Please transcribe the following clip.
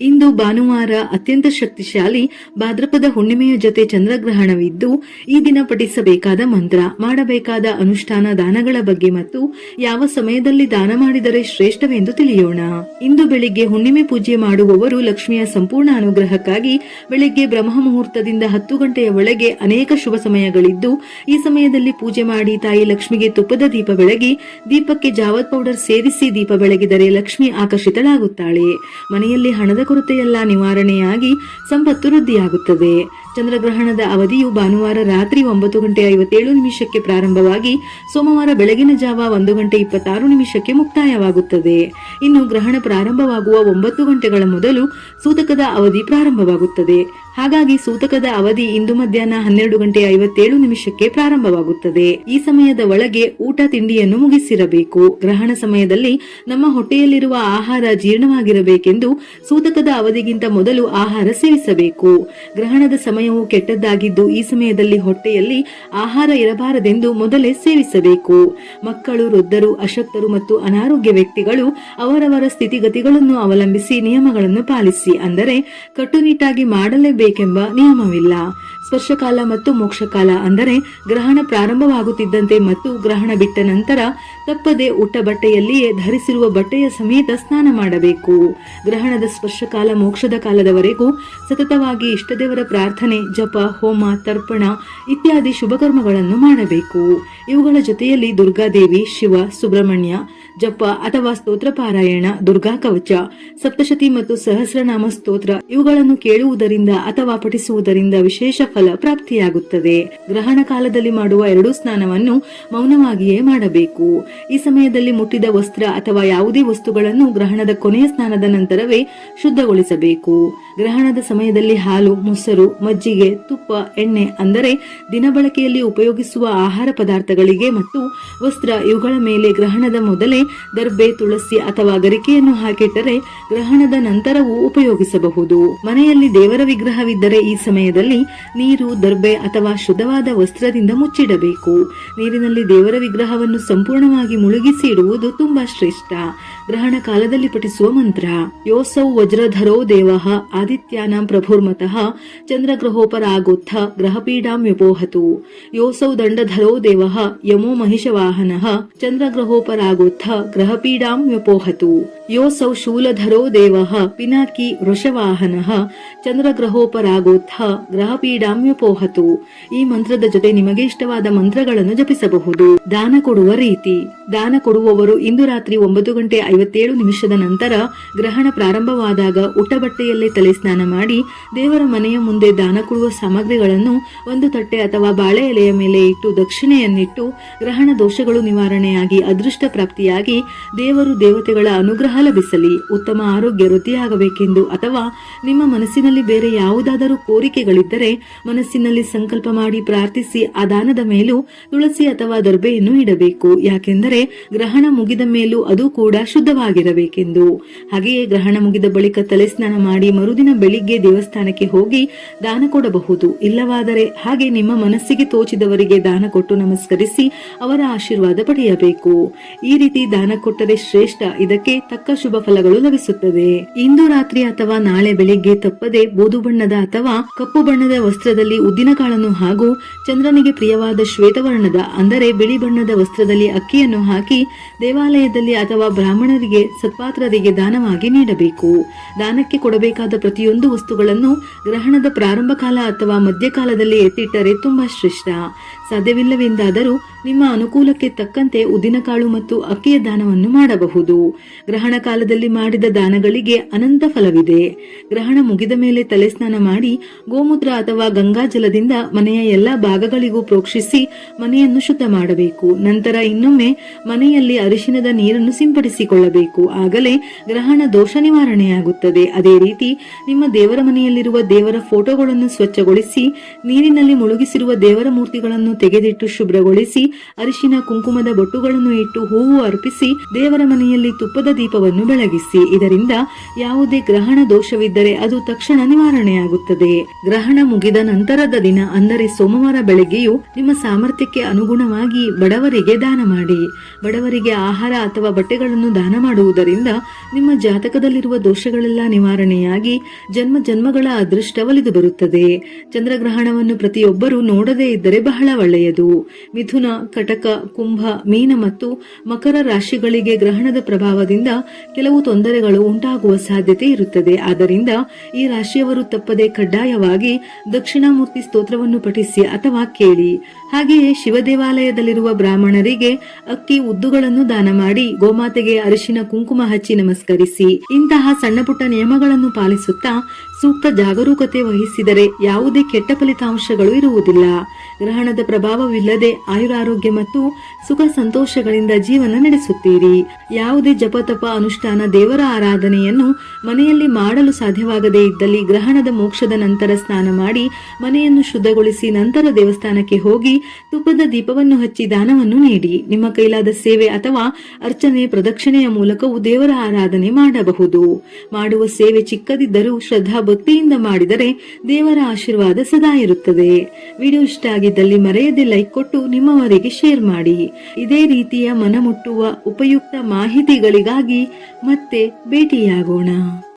ಇಂದು ಭಾನುವಾರ ಅತ್ಯಂತ ಶಕ್ತಿಶಾಲಿ ಭಾದ್ರಪದ ಹುಣ್ಣಿಮೆಯ ಜೊತೆ ಚಂದ್ರಗ್ರಹಣವಿದ್ದು ಈ ದಿನ ಪಠಿಸಬೇಕಾದ ಮಂತ್ರ, ಮಾಡಬೇಕಾದ ಅನುಷ್ಠಾನ ದಾನಗಳ ಬಗ್ಗೆ ಮತ್ತು ಯಾವ ಸಮಯದಲ್ಲಿ ದಾನ ಮಾಡಿದರೆ ಶ್ರೇಷ್ಠವೆಂದು ತಿಳಿಯೋಣ. ಇಂದು ಬೆಳಿಗ್ಗೆ ಹುಣ್ಣಿಮೆ ಪೂಜೆ ಮಾಡುವವರು ಲಕ್ಷ್ಮಿಯ ಸಂಪೂರ್ಣ ಅನುಗ್ರಹಕ್ಕಾಗಿ ಬೆಳಿಗ್ಗೆ ಬ್ರಹ್ಮ ಮುಹೂರ್ತದಿಂದ 10 ಗಂಟೆಯ ಒಳಗೆ ಅನೇಕ ಶುಭ ಸಮಯಗಳಿದ್ದು ಈ ಸಮಯದಲ್ಲಿ ಪೂಜೆ ಮಾಡಿ ತಾಯಿ ಲಕ್ಷ್ಮಿಗೆ ತುಪ್ಪದ ದೀಪ ಬೆಳಗಿ ದೀಪಕ್ಕೆ ಜಾವದ್ ಪೌಡರ್ ಸೇರಿಸಿ ದೀಪ ಬೆಳಗಿದರೆ ಲಕ್ಷ್ಮಿ ಆಕರ್ಷಿತಳಾಗುತ್ತಾಳೆ. ಮನೆಯಲ್ಲಿ ಹಣದ ಕೊರತೆಯೆಲ್ಲ ನಿವಾರಣೆಯಾಗಿ ಸಂಪತ್ತು ವೃದ್ಧಿಯಾಗುತ್ತದೆ. ಚಂದ್ರಗ್ರಹಣದ ಅವಧಿಯು ಭಾನುವಾರ ರಾತ್ರಿ 9:57 ಪ್ರಾರಂಭವಾಗಿ ಸೋಮವಾರ ಬೆಳಗಿನ ಜಾವ 1:26 ಮುಕ್ತಾಯವಾಗುತ್ತದೆ. ಇನ್ನು ಗ್ರಹಣ ಪ್ರಾರಂಭವಾಗುವ 9 ಗಂಟೆಗಳ ಮೊದಲು ಸೂತಕದ ಅವಧಿ ಪ್ರಾರಂಭವಾಗುತ್ತದೆ. ಹಾಗಾಗಿ ಸೂತಕದ ಅವಧಿ ಇಂದು ಮಧ್ಯಾಹ್ನ 12:57 ಪ್ರಾರಂಭವಾಗುತ್ತದೆ. ಈ ಸಮಯದ ಒಳಗೆ ಊಟ ತಿಂಡಿಯನ್ನು ಮುಗಿಸಿರಬೇಕು. ಗ್ರಹಣ ಸಮಯದಲ್ಲಿ ನಮ್ಮ ಹೊಟ್ಟೆಯಲ್ಲಿರುವ ಆಹಾರ ಜೀರ್ಣವಾಗಿರಬೇಕೆಂದು ಸೂತಕದ ಅವಧಿಗಿಂತ ಮೊದಲು ಆಹಾರ ಸೇವಿಸಬೇಕು. ಗ್ರಹಣದ ಸಮಯವು ಕೆಟ್ಟದ್ದಾಗಿದ್ದು ಈ ಸಮಯದಲ್ಲಿ ಹೊಟ್ಟೆಯಲ್ಲಿ ಆಹಾರ ಇರಬಾರದೆಂದು ಮೊದಲೇ ಸೇವಿಸಬೇಕು. ಮಕ್ಕಳು, ವೃದ್ಧರು, ಅಶಕ್ತರು ಮತ್ತು ಅನಾರೋಗ್ಯ ವ್ಯಕ್ತಿಗಳು ಅವರವರ ಸ್ಥಿತಿಗತಿಗಳನ್ನು ಅವಲಂಬಿಸಿ ನಿಯಮಗಳನ್ನು ಪಾಲಿಸಿ. ಅಂದರೆ ಕಟ್ಟುನಿಟ್ಟಾಗಿ ಮಾಡಲೇಬೇಕೆಂಬ ನಿಯಮವಿಲ್ಲ. ಸ್ಪರ್ಶಕಾಲ ಮತ್ತು ಮೋಕ್ಷಕಾಲ ಅಂದರೆ ಗ್ರಹಣ ಪ್ರಾರಂಭವಾಗುತ್ತಿದ್ದಂತೆ ಮತ್ತು ಗ್ರಹಣ ಬಿಟ್ಟ ನಂತರ ತಪ್ಪದೆ ಉಟ್ಟ ಬಟ್ಟೆಯಲ್ಲಿಯೇ ಧರಿಸಿರುವ ಬಟ್ಟೆಯ ಸಮೇತ ಸ್ನಾನ ಮಾಡಬೇಕು. ಗ್ರಹಣದ ಸ್ಪರ್ಶಕಾಲ ಮೋಕ್ಷದ ಕಾಲದವರೆಗೂ ಸತತವಾಗಿ ಇಷ್ಟದೇವರ ಪ್ರಾರ್ಥನೆ, ಜಪ, ಹೋಮ, ತರ್ಪಣ ಇತ್ಯಾದಿ ಶುಭಕರ್ಮಗಳನ್ನು ಮಾಡಬೇಕು. ಇವುಗಳ ಜೊತೆಯಲ್ಲಿ ದುರ್ಗಾದೇವಿ, ಶಿವ, ಸುಬ್ರಹ್ಮಣ್ಯ ಜಪ ಅಥವಾ ಸ್ತೋತ್ರ ಪಾರಾಯಣ, ದುರ್ಗಾ ಕವಚ, ಸಪ್ತಶತಿ ಮತ್ತು ಸಹಸ್ರನಾಮ ಸ್ತೋತ್ರ ಇವುಗಳನ್ನು ಕೇಳುವುದರಿಂದ ಅಥವಾ ಪಠಿಸುವುದರಿಂದ ವಿಶೇಷ ಫಲ ಪ್ರಾಪ್ತಿಯಾಗುತ್ತದೆ. ಗ್ರಹಣ ಕಾಲದಲ್ಲಿ ಮಾಡುವ 2 ಸ್ನಾನವನ್ನು ಮೌನವಾಗಿಯೇ ಮಾಡಬೇಕು. ಈ ಸಮಯದಲ್ಲಿ ಮುಟ್ಟಿದ ವಸ್ತ್ರ ಅಥವಾ ಯಾವುದೇ ವಸ್ತುಗಳನ್ನು ಗ್ರಹಣದ ಕೊನೆಯ ಸ್ನಾನದ ನಂತರವೇ ಶುದ್ಧಗೊಳಿಸಬೇಕು. ಗ್ರಹಣದ ಸಮಯದಲ್ಲಿ ಹಾಲು, ಮೊಸರು, ಮಜ್ಜಿಗೆ, ತುಪ್ಪ, ಎಣ್ಣೆ ಅಂದರೆ ದಿನಬಳಕೆಯಲ್ಲಿ ಉಪಯೋಗಿಸುವ ಆಹಾರ ಪದಾರ್ಥಗಳಿಗೆ ಮತ್ತು ವಸ್ತ್ರ ಇವುಗಳ ಮೇಲೆ ಗ್ರಹಣದ ಮೊದಲೇ ದರ್ಬೆ, ತುಳಸಿ ಅಥವಾ ಗರಿಕೆಯನ್ನು ಹಾಕಿಟ್ಟರೆ ಗ್ರಹಣದ ನಂತರವೂ ಉಪಯೋಗಿಸಬಹುದು. ಮನೆಯಲ್ಲಿ ದೇವರ ವಿಗ್ರಹವಿದ್ದರೆ ಈ ಸಮಯದಲ್ಲಿ ನೀರು, ದರ್ಬೆ ಅಥವಾ ಶುದ್ಧವಾದ ವಸ್ತ್ರದಿಂದ ಮುಚ್ಚಿಡಬೇಕು. ನೀರಿನಲ್ಲಿ ದೇವರ ವಿಗ್ರಹವನ್ನು ಸಂಪೂರ್ಣವಾಗಿ ಮುಳುಗಿಸಿ ಇಡುವುದು ತುಂಬಾ ಶ್ರೇಷ್ಠ. ಗ್ರಹಣ ಕಾಲದಲ್ಲಿ ಪಠಿಸುವ ಮಂತ್ರ: ಯೋಸೌ ವಜ್ರಧರೋ ದೇವಃ ಆದಿತ್ಯಾನಾಂ ಪ್ರಭುರ್ಮತಃ ಚಂದ್ರಗ್ರಹೋಪರಾಗೋತ್ಥ ಗ್ರಹಪೀಡಾಂ ವ್ಯಪೋಹತು. ಯೋಸೌ ದಂಡಧರೋ ದೇವಃ ಯಮೋ ಮಹಿಷವಾಹನಃ ಚಂದ್ರಗ್ರಹೋಪರಾಗೋತ್ಥ ಗ್ರಹಪೀಡಾಂ ವ್ಯಪೋಹತು. ಯೋಸೌ ಶೂಲಧರೋ ದೇವಃ ಪಿನಾಕಿ ವೃಷವಾಹನಃ ಚಂದ್ರಗ್ರಹೋಪರಾಗೋತ್ಥ ಗ್ರಹಪೀಡಾಂ ವ್ಯಪೋಹತು. ಈ ಮಂತ್ರದ ಜೊತೆ ನಿಮಗೆ ಇಷ್ಟವಾದ ಮಂತ್ರಗಳನ್ನು ಜಪಿಸಬಹುದು. ದಾನ ಕೊಡುವ ರೀತಿ: ದಾನ ಕೊಡುವವರು ಇಂದು ರಾತ್ರಿ 9:57 ನಂತರ ಗ್ರಹಣ ಪ್ರಾರಂಭವಾದಾಗ ಉಟ್ಟ ಬಟ್ಟೆಯಲ್ಲೇ ತಲೆ ಸ್ನಾನ ಮಾಡಿ ದೇವರ ಮನೆಯ ಮುಂದೆ ದಾನ ಕೊಡುವ ಸಾಮಗ್ರಿಗಳನ್ನು ಒಂದು ತಟ್ಟೆ ಅಥವಾ ಬಾಳೆ ಎಲೆಯ ಮೇಲೆ ಇಟ್ಟು ದಕ್ಷಿಣೆಯನ್ನಿಟ್ಟು ಗ್ರಹಣ ದೋಷಗಳು ನಿವಾರಣೆಯಾಗಿ ಅದೃಷ್ಟ ಪ್ರಾಪ್ತಿಯಾಗಿ ದೇವರು ದೇವತೆಗಳ ಅನುಗ್ರಹ ಲಭಿಸಲಿ, ಉತ್ತಮ ಆರೋಗ್ಯ ವೃದ್ಧಿಯಾಗಬೇಕೆಂದು ಅಥವಾ ನಿಮ್ಮ ಮನಸ್ಸಿನಲ್ಲಿ ಬೇರೆ ಯಾವುದಾದರೂ ಕೋರಿಕೆಗಳಿದ್ದರೆ ಮನಸ್ಸಿನಲ್ಲಿ ಸಂಕಲ್ಪ ಮಾಡಿ ಪ್ರಾರ್ಥಿಸಿ ಆ ದಾನದ ಮೇಲೂ ತುಳಸಿ ಅಥವಾ ದರ್ಬೆಯನ್ನು ಇಡಬೇಕು. ಯಾಕೆಂದರೆ ಗ್ರಹಣ ಮುಗಿದ ಮೇಲೂ ಅದು ಕೂಡ ಶುದ್ಧವಾಗಿರಬೇಕೆಂದು. ಹಾಗೆಯೇ ಗ್ರಹಣ ಮುಗಿದ ಬಳಿಕ ತಲೆ ಸ್ನಾನ ಮಾಡಿ ಮರುದಿನ ಬೆಳಿಗ್ಗೆ ದೇವಸ್ಥಾನಕ್ಕೆ ಹೋಗಿ ದಾನ ಕೊಡಬಹುದು. ಇಲ್ಲವಾದರೆ ಹಾಗೆ ನಿಮ್ಮ ಮನಸ್ಸಿಗೆ ತೋಚಿದವರಿಗೆ ದಾನ ಕೊಟ್ಟು ನಮಸ್ಕರಿಸಿ ಅವರ ಆಶೀರ್ವಾದ ಪಡೆಯಬೇಕು. ಈ ರೀತಿ ದಾನ ಕೊಟ್ಟರೆ ಶ್ರೇಷ್ಠ. ಇದಕ್ಕೆ ತಕ್ಕ ಶುಭ ಫಲಗಳು ಲಭಿಸುತ್ತದೆ. ಇಂದು ರಾತ್ರಿ ಅಥವಾ ನಾಳೆ ಬೆಳಿಗ್ಗೆ ತಪ್ಪದೆ ಬೂದು ಬಣ್ಣದ ಅಥವಾ ಕಪ್ಪು ಬಣ್ಣದ ವಸ್ತ್ರದಲ್ಲಿ ಉದ್ದಿನ ಕಾಳನ್ನು ಹಾಗೂ ಚಂದ್ರನಿಗೆ ಪ್ರಿಯವಾದ ಶ್ವೇತವರ್ಣದ ಅಂದರೆ ಬಿಳಿ ಬಣ್ಣದ ವಸ್ತ್ರದಲ್ಲಿ ಅಕ್ಕಿಯನ್ನು ಹಾಕಿ ದೇವಾಲಯದಲ್ಲಿ ಅಥವಾ ಬ್ರಾಹ್ಮಣರಿಗೆ, ಸತ್ಪಾತ್ರರಿಗೆ ದಾನವಾಗಿ ನೀಡಬೇಕು. ದಾನಕ್ಕೆ ಕೊಡಬೇಕಾದ ಪ್ರತಿಯೊಂದು ವಸ್ತುಗಳನ್ನು ಗ್ರಹಣದ ಪ್ರಾರಂಭ ಕಾಲ ಅಥವಾ ಮಧ್ಯಕಾಲದಲ್ಲಿ ಎತ್ತಿಟ್ಟರೆ ತುಂಬಾ ಶ್ರೇಷ್ಠ. ಸಾಧ್ಯವಿಲ್ಲವೆಂದಾದರೂ ನಿಮ್ಮ ಅನುಕೂಲಕ್ಕೆ ತಕ್ಕಂತೆ ಉದ್ದಿನಕಾಳು ಮತ್ತು ಅಕ್ಕಿಯ ದಾನವನ್ನು ಮಾಡಬಹುದು. ಗ್ರಹಣ ಕಾಲದಲ್ಲಿ ಮಾಡಿದ ದಾನಗಳಿಗೆ ಅನಂತ ಫಲವಿದೆ. ಗ್ರಹಣ ಮುಗಿದ ಮೇಲೆ ತಲೆ ಸ್ನಾನ ಮಾಡಿ ಗೋಮೂತ್ರ ಅಥವಾ ಗಂಗಾಜಲದಿಂದ ಮನೆಯ ಎಲ್ಲಾ ಭಾಗಗಳಿಗೂ ಪ್ರೋಕ್ಷಿಸಿ ಮನೆಯನ್ನು ಶುದ್ಧ ಮಾಡಬೇಕು. ನಂತರ ಇನ್ನೊಮ್ಮೆ ಮನೆಯಲ್ಲಿ ಅರಿಶಿನದ ನೀರನ್ನು ಸಿಂಪಡಿಸಿಕೊಳ್ಳಬೇಕು. ಆಗಲೇ ಗ್ರಹಣ ದೋಷ ನಿವಾರಣೆಯಾಗುತ್ತದೆ. ಅದೇ ರೀತಿ ನಿಮ್ಮ ದೇವರ ಮನೆಯಲ್ಲಿರುವ ದೇವರ ಫೋಟೋಗಳನ್ನು ಸ್ವಚ್ಛಗೊಳಿಸಿ ನೀರಿನಲ್ಲಿ ಮುಳುಗಿಸಿರುವ ದೇವರ ಮೂರ್ತಿಗಳನ್ನು ತೆಗೆದಿಟ್ಟು ಶುಭ್ರಗೊಳಿಸಿ ಅರಿಶಿನ ಕುಂಕುಮದ ಬೊಟ್ಟುಗಳನ್ನು ಇಟ್ಟು ಹೂವು ಅರ್ಪಿಸಿ ದೇವರ ಮನೆಯಲ್ಲಿ ತುಪ್ಪದ ದೀಪವನ್ನು ಬೆಳಗಿಸಿ. ಇದರಿಂದ ಯಾವುದೇ ಗ್ರಹಣ ದೋಷವಿದ್ದರೆ ಅದು ತಕ್ಷಣ ನಿವಾರಣೆಯಾಗುತ್ತದೆ. ಗ್ರಹಣ ಮುಗಿದ ನಂತರದ ದಿನ ಅಂದರೆ ಸೋಮವಾರ ಬೆಳಗ್ಗೆಯೂ ನಿಮ್ಮ ಸಾಮರ್ಥ್ಯಕ್ಕೆ ಅನುಗುಣವಾಗಿ ಬಡವರಿಗೆ ದಾನ ಮಾಡಿ. ಬಡವರಿಗೆ ಆಹಾರ ಅಥವಾ ಬಟ್ಟೆಗಳನ್ನು ದಾನ ಮಾಡುವುದರಿಂದ ನಿಮ್ಮ ಜಾತಕದಲ್ಲಿರುವ ದೋಷಗಳೆಲ್ಲ ನಿವಾರಣೆಯಾಗಿ ಜನ್ಮ ಜನ್ಮಗಳ ಅದೃಷ್ಟ ಒಲಿದು ಬರುತ್ತದೆ. ಚಂದ್ರಗ್ರಹಣವನ್ನು ಪ್ರತಿಯೊಬ್ಬರೂ ನೋಡದೇ ಇದ್ದರೆ ಬಹಳ ಒಳ್ಳೆಯದು. ಮಿಥುನ, ಕಟಕ, ಕುಂಭ, ಮೀನ ಮತ್ತು ಮಕರ ರಾಶಿಗಳಿಗೆ ಗ್ರಹಣದ ಪ್ರಭಾವದಿಂದ ಕೆಲವು ತೊಂದರೆಗಳು ಉಂಟಾಗುವ ಸಾಧ್ಯತೆ ಇರುತ್ತದೆ. ಆದ್ದರಿಂದ ಈ ರಾಶಿಯವರು ತಪ್ಪದೆ ಕಡ್ಡಾಯವಾಗಿ ದಕ್ಷಿಣಾಮೂರ್ತಿ ಸ್ತೋತ್ರವನ್ನು ಪಠಿಸಿ ಅಥವಾ ಕೇಳಿ. ಹಾಗೆಯೇ ಶಿವ ದೇವಾಲಯದಲ್ಲಿರುವ ಬ್ರಾಹ್ಮಣರಿಗೆ ಅಕ್ಕಿ, ಉದ್ದುಗಳನ್ನು ದಾನ ಮಾಡಿ ಗೋಮಾತೆಗೆ ಅರಿಶಿನ ಕುಂಕುಮ ಹಚ್ಚಿ ನಮಸ್ಕರಿಸಿ. ಇಂತಹ ಸಣ್ಣ ಪುಟ್ಟ ನಿಯಮಗಳನ್ನು ಪಾಲಿಸುತ್ತಾ ಸೂಕ್ತ ಜಾಗರೂಕತೆ ವಹಿಸಿದರೆ ಯಾವುದೇ ಕೆಟ್ಟ ಫಲಿತಾಂಶಗಳು ಇರುವುದಿಲ್ಲ. ಗ್ರಹಣದ ಪ್ರಭಾವವಿಲ್ಲದೆ ಆಯುರಾರೋಗ್ಯ ಮತ್ತು ಸುಖ ಸಂತೋಷಗಳಿಂದ ಜೀವನ ನಡೆಸುತ್ತೀರಿ. ಯಾವುದೇ ಜಪತಪ ಅನುಷ್ಠಾನ, ದೇವರ ಆರಾಧನೆಯನ್ನು ಮನೆಯಲ್ಲಿ ಮಾಡಲು ಸಾಧ್ಯವಾಗದೇ ಇದ್ದಲ್ಲಿ ಗ್ರಹಣದ ಮೋಕ್ಷದ ನಂತರ ಸ್ನಾನ ಮಾಡಿ ಮನೆಯನ್ನು ಶುದ್ಧಗೊಳಿಸಿ ನಂತರ ದೇವಸ್ಥಾನಕ್ಕೆ ಹೋಗಿ ತುಪ್ಪದ ದೀಪವನ್ನು ಹಚ್ಚಿ ದಾನವನ್ನು ನೀಡಿ. ನಿಮ್ಮ ಕೈಲಾದ ಸೇವೆ ಅಥವಾ ಅರ್ಚನೆ, ಪ್ರದಕ್ಷಿಣೆಯ ಮೂಲಕವೂ ದೇವರ ಆರಾಧನೆ ಮಾಡಬಹುದು. ಮಾಡುವ ಸೇವೆ ಚಿಕ್ಕದಿದ್ದರೂ ಶ್ರದ್ಧಾ ಭಕ್ತಿಯಿಂದ ಮಾಡಿದರೆ ದೇವರ ಆಶೀರ್ವಾದ ಸದಾ ಇರುತ್ತದೆ. ವಿಡಿಯೋ ಇಷ್ಟ ಆಗಿದ್ದಲ್ಲಿ ಮರೆಯದೆ ಲೈಕ್ ಕೊಟ್ಟು ನಿಮ್ಮವರಿಗೆ ಶೇರ್ ಮಾಡಿ. ಇದೇ ರೀತಿಯ ಮನಮುಟ್ಟುವ ಉಪಯುಕ್ತ ಮಾಹಿತಿಗಳಿಗಾಗಿ ಮತ್ತೆ ಭೇಟಿಯಾಗೋಣ.